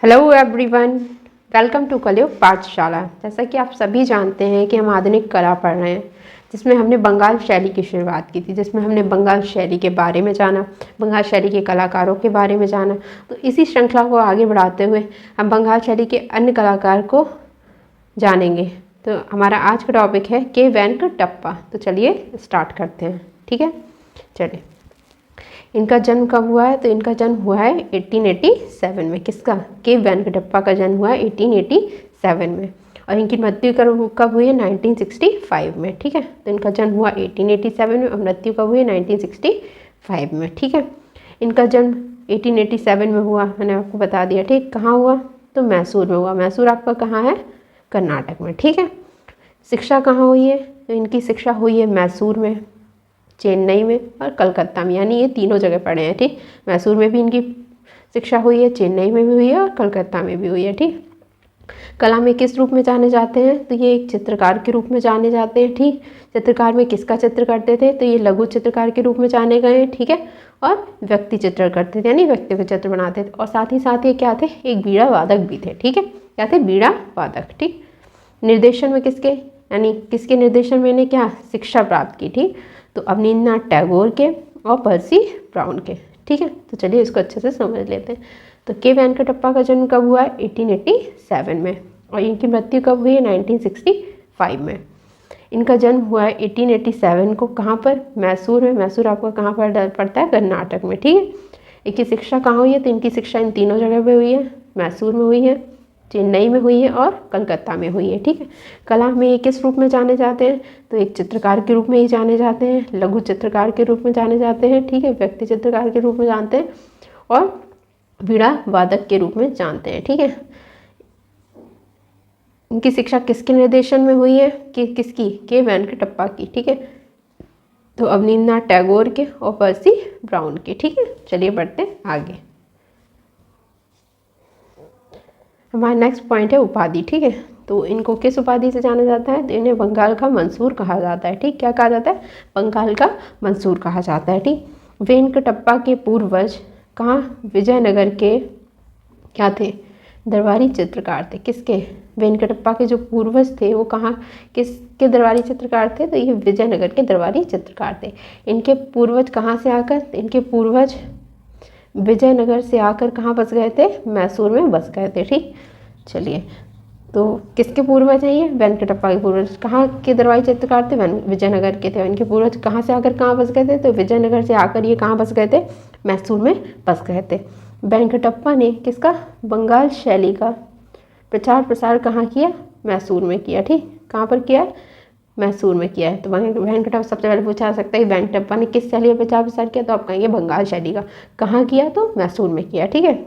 Hello everyone, welcome to कलयुग पाठशाला। जैसा कि आप सभी जानते हैं कि हम आधुनिक कला पढ़ रहे हैं, जिसमें हमने बंगाल शैली की शुरुआत की थी, जिसमें हमने बंगाल शैली के बारे में जाना, बंगाल शैली के कलाकारों के बारे में जाना। तो इसी श्रृंखला को आगे बढ़ाते हुए हम बंगाल शैली के अन्य कलाकार को जानेंगे। तो हमारा आज का टॉपिक है के वेंकटप्पा। तो चलिए स्टार्ट करते हैं। ठीक है, चलिए। इनका जन्म कब हुआ है? तो इनका जन्म हुआ है 1887 में। किसका? के वेंकटप्पा का जन्म हुआ है 1887 में। और इनकी मृत्यु कब हुई है? 1965 में। ठीक है, तो इनका जन्म हुआ 1887 में और मृत्यु कब हुई है? 1965 में। ठीक है, इनका जन्म 1887 में हुआ, मैंने आपको बता दिया। ठीक, कहाँ हुआ? तो मैसूर में हुआ। मैसूर आपका कहाँ है? कर्नाटक में। ठीक है, शिक्षा कहाँ हुई है? तो इनकी शिक्षा हुई है मैसूर में, चेन्नई में और कलकत्ता में, यानी ये तीनों जगह पढ़े हैं। ठीक, मैसूर में भी इनकी शिक्षा हुई है, चेन्नई में भी हुई है और कलकत्ता में भी हुई है। ठीक, कला में किस रूप में जाने जाते हैं? तो ये एक चित्रकार के रूप में जाने जाते हैं। ठीक, चित्रकार में किसका चित्र करते थे? तो ये लघु चित्रकार के रूप में जाने गए हैं। ठीक है, और व्यक्ति चित्र करते थे, यानी व्यक्ति के चित्र बनाते थे। और साथ ही क्या थे? एक बीड़ा वादक भी थे। ठीक है, क्या थे? बीड़ा वादक। ठीक, निर्देशन में किसके, यानी किसके निर्देशन में इन्हें क्या शिक्षा प्राप्त की? ठीक, तो अवनींद्रनाथ टैगोर के और पर्सी ब्राउन के। ठीक है, तो चलिए इसको अच्छे से समझ लेते हैं। तो के वेंकटप्पा का जन्म कब हुआ है? 1887 में। और इनकी मृत्यु कब हुई है? 1965 में। इनका जन्म हुआ है 1887 को। कहाँ पर? मैसूर में। मैसूर आपका कहाँ पर पड़ता है? कर्नाटक में। ठीक है, इनकी शिक्षा कहाँ हुई है? तो इनकी शिक्षा इन तीनों जगह पर हुई है, मैसूर में हुई है, चेन्नई में हुई है और कलकत्ता में हुई है। ठीक है, कला में ये किस रूप में जाने जाते हैं? तो एक चित्रकार के रूप में ही जाने जाते हैं, लघु चित्रकार के रूप में जाने जाते हैं। ठीक है, व्यक्ति चित्रकार के रूप में जानते हैं और वीणा वादक के रूप में जानते हैं। ठीक है, इनकी शिक्षा किसके निर्देशन में हुई है? कि किसकी? के वेंकटप्पा की। ठीक है, तो अवनींद्रनाथ टैगोर के और पर्सी ब्राउन के। ठीक है, चलिए बढ़ते आगे। हमारा नेक्स्ट पॉइंट है उपाधि। ठीक है, तो इनको किस उपाधि से जाना जाता है? तो इन्हें बंगाल का मंसूर कहा जाता है। ठीक, क्या कहा जाता है? बंगाल का मंसूर कहा जाता है। ठीक, वेंकटप्पा के पूर्वज कहाँ? विजयनगर के क्या थे? दरबारी चित्रकार थे। किसके? वेंकटप्पा के जो पूर्वज थे वो कहाँ किसके दरबारी चित्रकार थे? तो ये विजयनगर के दरबारी चित्रकार थे। इनके पूर्वज कहाँ से आकर? इनके पूर्वज विजयनगर से आकर कहाँ बस गए थे? मैसूर में बस गए थे। ठीक, चलिए, तो किसके पूर्वज हैं ये? वेंकटप्पा के पूर्वज। कहाँ के दरबारी चित्रकार थे? विजयनगर के थे। इनके पूर्वज कहाँ से आकर कहाँ बस गए थे? तो विजयनगर से आकर ये कहाँ बस गए थे? मैसूर में बस गए थे। वेंकटप्पा ने किसका? बंगाल शैली का प्रचार प्रसार कहाँ किया? मैसूर में किया। ठीक, कहाँ पर किया? मैसूर में किया है। तो वेंकटप्पा सबसे पहले पूछा जा सकता है कि वेंकटप्पा ने किस शैली का प्रचार प्रसार किया? तो आप कहेंगे बंगाल शैली का। कहाँ किया? तो मैसूर में किया। ठीक है,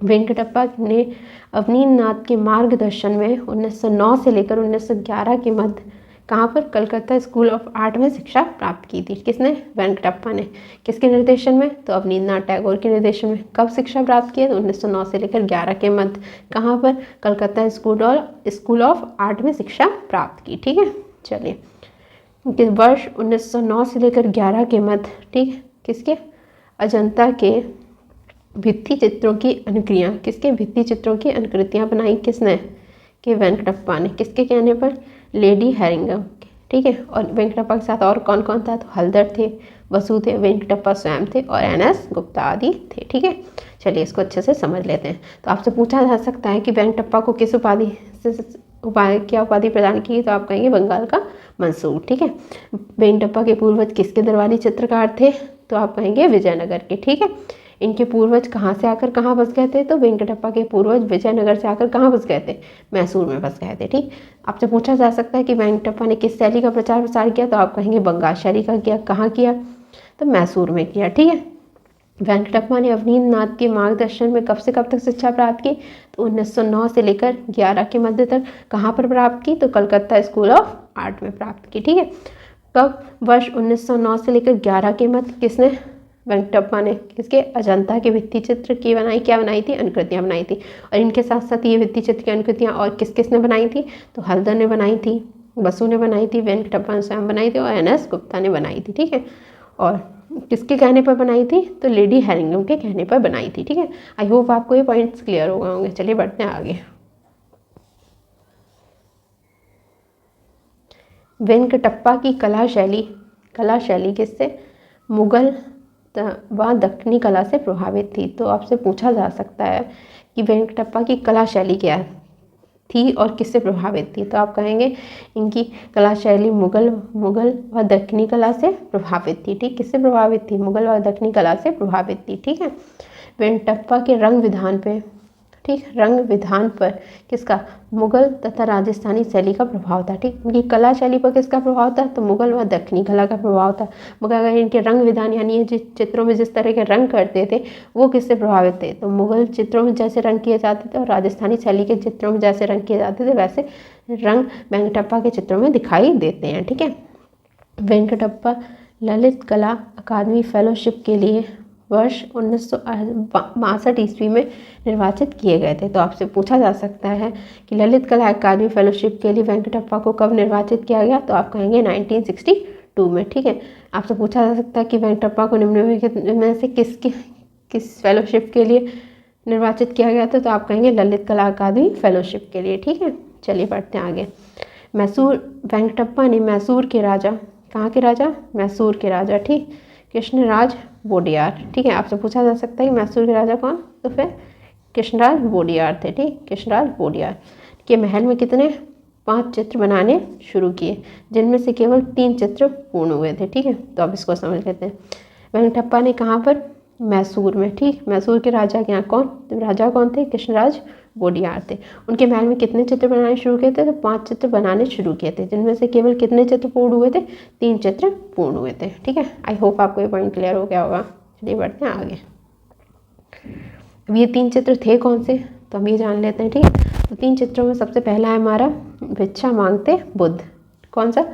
वेंकटप्पा ने अवनींद्रनाथ के मार्गदर्शन में 1909 से लेकर 1911 के मध्य कहाँ पर? कलकत्ता स्कूल ऑफ आर्ट में शिक्षा प्राप्त की थी। किसने? वेंकटप्पा ने। किसके निर्देशन में? तो अवनींद्रनाथ टैगोर के निर्देशन में। कब शिक्षा प्राप्त की? तो 1909 से लेकर 11 के मध्य कहाँ पर? कलकत्ता स्कूल ऑफ आर्ट में शिक्षा प्राप्त की। ठीक है, चलिए, वर्ष 1909 से लेकर 11 के मध्य, ठीक, किसके? अजंता के भित्ति चित्रों की अनुक्रियाँ। किसके? भित्ति चित्रों की अनुकृतियाँ बनाई किसने? के वेंकटप्पा ने। किसके कहने पर? लेडी हैरिंगम। ठीक है, और वेंकटप्पा के साथ और कौन कौन था? तो हल्दर थे, वसु थे, वेंकटप्पा स्वयं थे और NS गुप्ता आदि थे। ठीक है, चलिए इसको अच्छे से समझ लेते हैं। तो आपसे पूछा जा सकता है कि वेंकटप्पा को किस उपाधि से क्या उपाधि प्रदान की? तो आप कहेंगे बंगाल का मंसूर। ठीक है, वेंकटप्पा के पूर्वज किसके दरबारी चित्रकार थे? तो आप कहेंगे विजयनगर के। ठीक है, इनके पूर्वज कहाँ से आकर कहाँ बस गए थे? तो वेंकटप्पा के पूर्वज विजयनगर से आकर कहाँ बस गए थे? मैसूर में बस गए थे। ठीक, आपसे पूछा जा सकता है कि वेंकटप्पा ने किस शैली का प्रचार प्रसार किया? तो आप कहेंगे बंगाल शैली का किया। कहाँ किया? तो मैसूर में किया। ठीक है, वेंकटप्पा ने अवनींद्रनाथ के मार्गदर्शन में कब से कब तक शिक्षा प्राप्त की? तो 1909 से लेकर 11 के मध्य तक कहाँ पर प्राप्त की? तो कलकत्ता स्कूल ऑफ आर्ट में प्राप्त की। ठीक है, कब? वर्ष 1909 से लेकर 11 के मध्य किसने? वेंकटप्पा ने। किसके? अजंता के भित्ति चित्र की बनाई, क्या बनाई थी? अनुकृतियाँ बनाई थी। और इनके साथ साथ ये भित्ति चित्र की अनुकृतियाँ और किस किस ने बनाई थी? तो हल्दर ने बनाई थी, वसु ने बनाई थी, वेंकटप्पा ने स्वयं बनाई थी और NS गुप्ता ने बनाई थी। ठीक है, और किसके कहने पर बनाई थी? तो लेडी हैरिंगटन के कहने पर बनाई थी। ठीक है, आई होप आपको ये पॉइंट्स क्लियर हो गए होंगे। चलिए बढ़ते हैं आगे। वेंकटप्पा की कला शैली किससे? मुगल व दक्षिणी कला से प्रभावित थी। तो आपसे पूछा जा सकता है कि वेंकटप्पा की कला शैली क्या थी और किससे प्रभावित थी? तो आप कहेंगे इनकी कला शैली मुगल व दक्षिणी कला से प्रभावित थी। ठीक, किससे प्रभावित थी? मुगल व दक्षिणी कला से प्रभावित थी। ठीक है, वेंकटप्पा के रंग विधान पे, ठीक, रंग विधान पर किसका? मुगल तथा राजस्थानी शैली का प्रभाव था। ठीक, इनकी कला शैली पर किसका प्रभाव था? तो मुगल व दक्षिणी कला का प्रभाव था। मगर अगर इनके रंग विधान यानी ये जिस चित्रों में जिस तरह के रंग करते थे वो किससे प्रभावित थे? तो मुगल चित्रों में जैसे रंग किए जाते थे और राजस्थानी शैली के चित्रों में जैसे रंग किए जाते थे वैसे रंग वेंकटप्पा के चित्रों में दिखाई देते हैं। ठीक है, वेंकटप्पा ललित कला अकादमी फेलोशिप के लिए वर्ष 1962 ईस्वी में निर्वाचित किए गए थे। तो आपसे पूछा जा सकता है कि ललित कला अकादमी फेलोशिप के लिए वेंकटप्पा को कब निर्वाचित किया गया? तो आप कहेंगे 1962 में। ठीक है, आपसे पूछा जा सकता है कि वेंकटप्पा को निम्नलिखित में से किस फेलोशिप के लिए निर्वाचित किया गया था? तो आप कहेंगे ललित कला अकादमी फेलोशिप के लिए। ठीक है, चलिए बढ़ते हैं आगे। वेंकटप्पा ने मैसूर के राजा, कहाँ के राजा? मैसूर के राजा, ठीक, कृष्णराज वोडियार। ठीक है, आपसे पूछा जा सकता है कि मैसूर के राजा कौन? तो फिर कृष्णराज वोडियार थे। ठीक, कृष्णराज वोडियार के महल में कितने? 5 चित्र बनाने शुरू किए, जिनमें से केवल 3 चित्र पूर्ण हुए थे। ठीक है, तो अब इसको समझ लेते हैं। वेंकटप्पा ने कहाँ पर? मैसूर में। ठीक, मैसूर के राजा के यहाँ कौन? तो राजा कौन थे? कृष्णराज वोडियार थे। उनके महल में कितने चित्र बनाने शुरू किए थे? तो 5 चित्र बनाने शुरू किए थे, जिनमें से केवल कितने चित्र पूर्ण हुए थे? 3 चित्र पूर्ण हुए थे। ठीक है, आई होप आपको ये पॉइंट क्लियर हो गया होगा। चलिए बढ़ते हैं आगे। अब ये 3 चित्र थे कौन से? तो हम ये जान लेते हैं। ठीक है, तो 3 चित्रों में सबसे पहला है हमारा भिक्षा मांगते बुद्ध। कौन सा?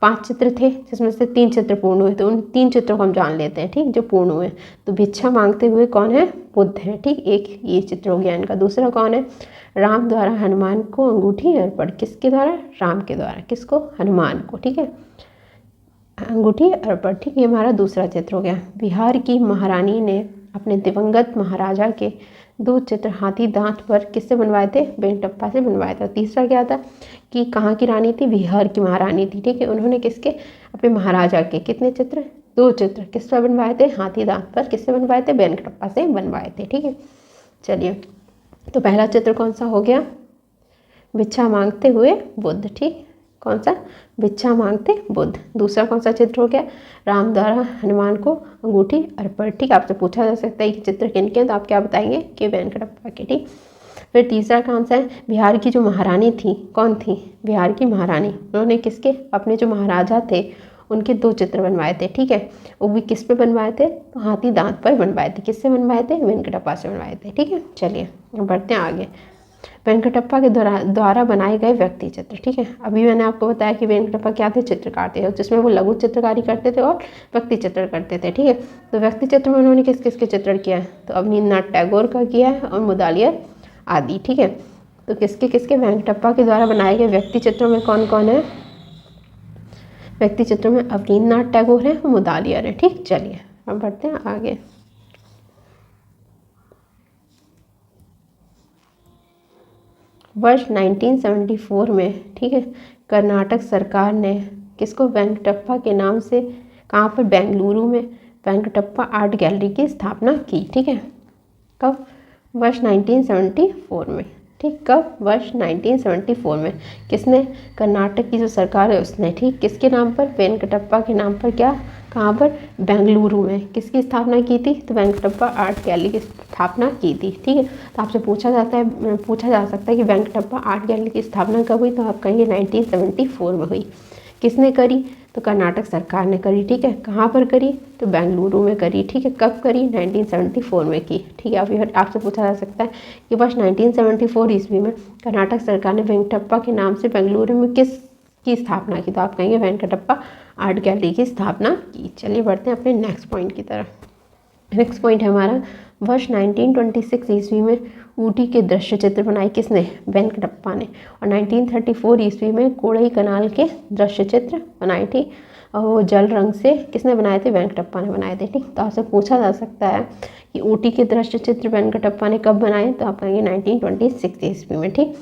5 चित्र थे जिसमें से 3 चित्र पूर्ण हुए, तो उन 3 चित्रों को हम जान लेते हैं। ठीक, जो पूर्ण हुए। तो भिक्षा मांगते हुए कौन है? बुद्ध है। ठीक, एक ये चित्र हो गया इनका। दूसरा कौन है? राम द्वारा हनुमान को अंगूठी अर्पण। किसके द्वारा? राम के द्वारा। किसको? हनुमान को। ठीक है, अंगूठी अर्पण। ठीक, ये हमारा दूसरा चित्र हो गया। बिहार की महारानी ने अपने दिवंगत महाराजा के 2 चित्र हाथी दांत पर किससे बनवाए थे? वेंकटप्पा से बनवाया था। तीसरा क्या था कि कहाँ की रानी थी? बिहार की महारानी थी। ठीक है, उन्होंने किसके? अपने महाराजा के कितने चित्र? 2 चित्र किस पर बनवाए थे? हाथी दांत पर। किससे बनवाए थे? वेंकटप्पा से बनवाए थे। ठीक है, चलिए, तो पहला चित्र कौन सा हो गया? भिक्षा मांगते हुए बुद्ध। ठीक, कौन सा? भिक्षा मांगते बुद्ध। दूसरा कौन सा चित्र हो गया? राम द्वारा हनुमान को अंगूठी अर्पण। ठीक, आपसे पूछा जा सकता है कि चित्र किनके हैं, तो आप क्या बताएंगे? कि वेंकटप्पा के। ठीक, फिर तीसरा कौन सा है? बिहार की जो महारानी थी, कौन थी? बिहार की महारानी। उन्होंने किसके? अपने जो महाराजा थे उनके 2 चित्र बनवाए थे। ठीक है, वो भी किस पे बनवाए थे? तो हाथी दांत पर बनवाए थे। किससे बनवाए थे? वेंकटप्पा से बनवाए थे। ठीक है, चलिए बढ़ते हैं आगे। वेंकटप्पा के द्वारा बनाए गए व्यक्ति चित्र। ठीक है, अभी मैंने आपको बताया कि वेंकटप्पा क्या थे? चित्रकार थे, जिसमें वो लघु चित्रकारी करते थे और व्यक्ति चित्र करते थे। ठीक है, तो व्यक्ति चित्र में उन्होंने किस किस के चित्रण किया है? तो अवनींद्रनाथ टैगोर का किया है और मुदालियर आदि। ठीक है, तो किसके किसके? वेंकटप्पा के द्वारा बनाए गए व्यक्ति चित्रों में कौन कौन है? व्यक्ति चित्रों में अवनींद्रनाथ टैगोर है और मुदालियर है। ठीक, चलिए अब बढ़ते हैं आगे। वर्ष 1974 में, ठीक है, कर्नाटक सरकार ने किसको? वेंकटप्पा के नाम से कहाँ पर? बेंगलुरु में वेंकटप्पा आर्ट गैलरी की स्थापना की। ठीक है, कब? वर्ष 1974 में। ठीक, कब? वर्ष 1974 में। किसने? कर्नाटक की जो सरकार है उसने। ठीक, किसके नाम पर? वेंकटप्पा के नाम पर। क्या? कहाँ पर? बेंगलुरु में। किसकी स्थापना की थी? तो वेंकटप्पा आर्ट गैलरी की स्थापना की थी। ठीक है, तो आपसे पूछा जा सकता है कि वेंकटप्पा आर्ट गैलरी की स्थापना कब हुई? तो आप कहेंगे 1974 में हुई। किसने करी? तो कर्नाटक सरकार ने करी। ठीक है, कहाँ पर करी? तो बेंगलुरु में करी। ठीक है, कब करी? 1974 में की। ठीक है, अभी आपसे पूछा जा सकता है कि वर्ष 1974 ईस्वी में कर्नाटक सरकार ने वेंकटप्पा के नाम से बेंगलुरु में किस की स्थापना की? तो आप कहेंगे वेंकटप्पा आर्ट गैलरी की स्थापना की। चलिए बढ़ते हैं अपने नेक्स्ट पॉइंट की तरफ। नेक्स्ट पॉइंट है हमारा वर्ष 1926 ईस्वी में ऊटी के दृश्य चित्र बनाए किसने? वेंकटप्पा ने। और 1934 ईस्वी में कोड़ई कनाल के दृश्य चित्र बनाए थे और वो जल रंग से किसने बनाए थे, वेंकटप्पा ने बनाए थे। ठीक, तो आपसे पूछा जा सकता है कि ऊटी के दृश्य चित्र वेंकटप्पा ने कब बनाए, तो आप कहेंगे 1926 ईस्वी में। ठीक,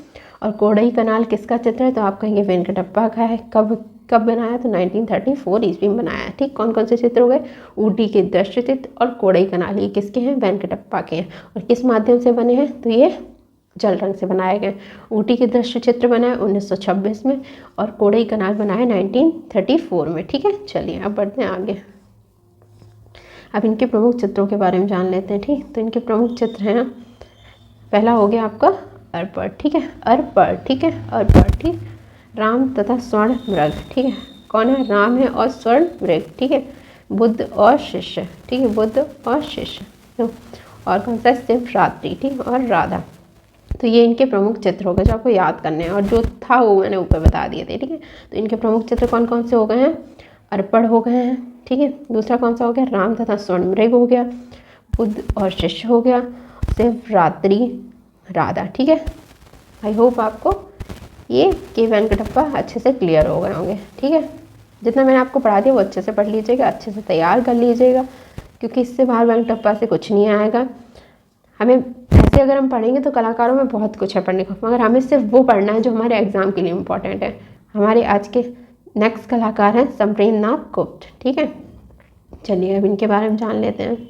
और कोडई कनाल किसका चित्र है, तो आप कहेंगे वेंकटप्पा का है। कब बनाया, तो 1934 ईस्वी में बनाया है। ठीक, कौन कौन से चित्र हो गए, ऊटी के दृश्य चित्र और कोडई कनाल, ये किसके हैं, वेंकटप्पा के हैं। और किस माध्यम से बने हैं, तो ये जल रंग से बनाए गए। ऊटी के दृश्य चित्र बनाए 1926 में और कोडई कनाल बनाए 1934 में। ठीक है, चलिए अब बढ़ते हैं आगे। अब इनके प्रमुख चित्रों के बारे में जान लेते हैं। ठीक, तो इनके प्रमुख चित्र हैं, पहला हो गया आपका अर्पण। ठीक है, अर्पण। ठीक है, अर्पण। ठीक, राम तथा स्वर्ण मृग। ठीक है, कौन है, राम है और स्वर्ण मृग। ठीक है, बुद्ध और शिष्य। ठीक है, बुद्ध और शिष्य। तो और कौन सा, शिवरात्रि। ठीक, और राधा। तो ये इनके प्रमुख चित्र हो गए जो आपको याद करने हैं, और जो था वो मैंने ऊपर बता दिए थे। ठीक है, तो इनके प्रमुख चित्र कौन कौन से हो गए हैं, अर्पण हो गए हैं। ठीक है, दूसरा कौन सा हो गया, राम तथा स्वर्ण मृग हो गया, बुद्ध और शिष्य हो गया, शिवरात्रि, राधा। ठीक है, आई होप आपको ये के वेंकटप्पा अच्छे से क्लियर हो गए होंगे। ठीक है, जितना मैंने आपको पढ़ा दिया वो अच्छे से पढ़ लीजिएगा, अच्छे से तैयार कर लीजिएगा, क्योंकि इससे बाहर वेंकटप्पा से कुछ नहीं आएगा। हमें ऐसे अगर हम पढ़ेंगे तो कलाकारों में बहुत कुछ है पढ़ने को, मगर हमें सिर्फ वो पढ़ना है जो हमारे एग्ज़ाम के लिए इम्पोर्टेंट है। हमारे आज के नेक्स्ट कलाकार हैं समरेंद्रनाथ गुप्त। ठीक है, चलिए अब इनके बारे में जान लेते हैं।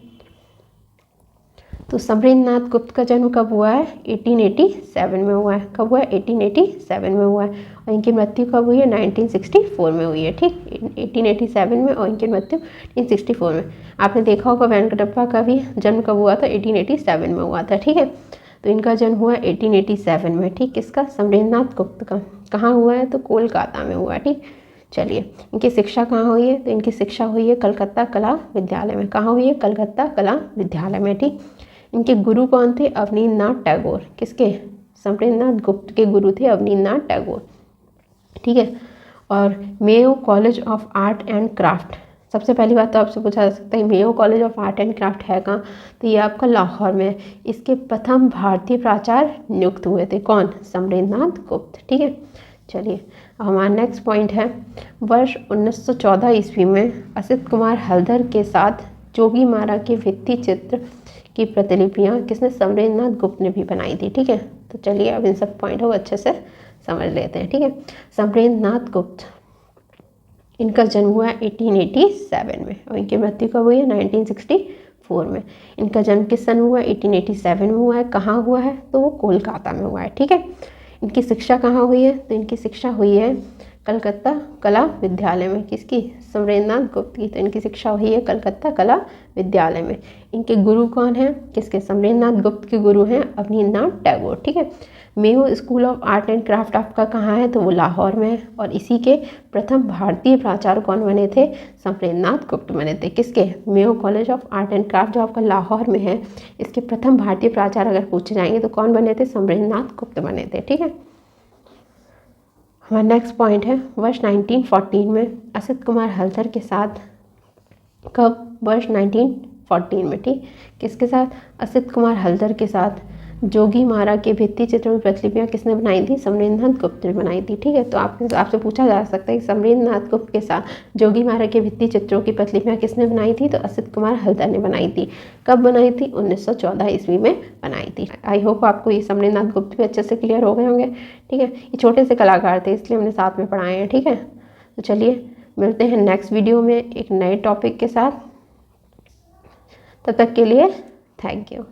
तो समरेंद्रनाथ गुप्त का जन्म कब हुआ है, 1887 में हुआ है। कब हुआ है, 1887 में हुआ है। और इनकी मृत्यु कब हुई है, 1964 में हुई है। ठीक, 1887 में, और इनकी मृत्यु 1964 में। आपने देखा होगा वेंकटप्पा का भी जन्म कब हुआ था, 1887 में हुआ था। ठीक है, तो इनका जन्म हुआ 1887 में। ठीक, किसका, समरेंद्रनाथ गुप्त का। कहाँ हुआ है, तो कोलकाता में हुआ है। ठीक, चलिए इनकी शिक्षा कहाँ हुई है, तो इनकी शिक्षा हुई है कलकत्ता कला विद्यालय में। कहाँ हुई है, कलकत्ता कला विद्यालय में। ठीक, इनके गुरु कौन थे, अवनींद्रनाथ टैगोर। किसके, समरेंद्रनाथ गुप्त के गुरु थे अवनींद्रनाथ टैगोर। ठीक है, और Mayo college of art and craft. सबसे पहली बात तो आपसे पूछा जा सकता है Mayo college of art and craft है कहाँ, तो ये आपका लाहौर में। इसके प्रथम भारतीय प्राचार्य नियुक्त हुए थे कौन, समरेंद्रनाथ गुप्त। ठीक है, चलिए हमारा नेक्स्ट पॉइंट है, वर्ष 1914 ईस्वी में असित कुमार हल्दर के साथ जोगीमारा के भित्ति चित्र की प्रतिलिपियाँ किसने, समरेंद्रनाथ गुप्त ने भी बनाई थी। ठीक है, तो चलिए अब इन सब पॉइंट को अच्छे से समझ लेते हैं। ठीक है, समरेंद्रनाथ गुप्त, इनका जन्म हुआ है 1887 में और इनकी मृत्यु कब हुई है, 1964 में। इनका जन्म किस सन हुआ है, 1887 में हुआ है। कहाँ हुआ है, तो वो कोलकाता में हुआ है। ठीक है, इनकी शिक्षा कहाँ हुई है, तो इनकी शिक्षा हुई है कलकत्ता कला विद्यालय में। किसकी, समरेंद्रनाथ गुप्त की। तो इनकी शिक्षा हुई है कलकत्ता कला विद्यालय में। इनके गुरु कौन हैं, किसके, समरेंद्रनाथ गुप्त के गुरु हैं अवनींद्रनाथ टैगोर। ठीक है, Mayo school of art and craft आपका कहाँ है, तो वो लाहौर में है। और इसी के प्रथम भारतीय प्राचार्य कौन बने थे, समरेंद्रनाथ गुप्त बने थे। किसके, Mayo college of art and craft जो आपका लाहौर में है, इसके प्रथम भारतीय प्राचार्य अगर पूछे जाएंगे तो कौन बने थे, समरेंद्रनाथ गुप्त बने थे। ठीक है, हमारा नेक्स्ट पॉइंट है, वर्ष 1914 में असित कुमार हल्दर के साथ, कब, वर्ष 1914 में। ठीक, किसके साथ, असित कुमार हल्दर के साथ जोगीमारा के भित्ति चित्रों की प्रतिलिपियाँ किसने बनाई थी, समरेंद्रनाथ गुप्त ने बनाई थी। ठीक है, तो आपसे पूछा जा सकता है कि समरेंद्रनाथ गुप्त के साथ जोगीमारा के भित्ति चित्रों की प्रतिलिपियाँ किसने बनाई थी, तो असित कुमार हल्दर ने बनाई थी। कब बनाई थी, 1914 ईस्वी में बनाई थी। आई होप आपको ये समरेंद्रनाथ गुप्त भी अच्छे से क्लियर हो गए होंगे। ठीक है, ये छोटे से कलाकार थे इसलिए हमने साथ में पढ़ाए हैं। ठीक है, तो चलिए मिलते हैं नेक्स्ट वीडियो में एक नए टॉपिक के साथ। तब तक के लिए थैंक यू।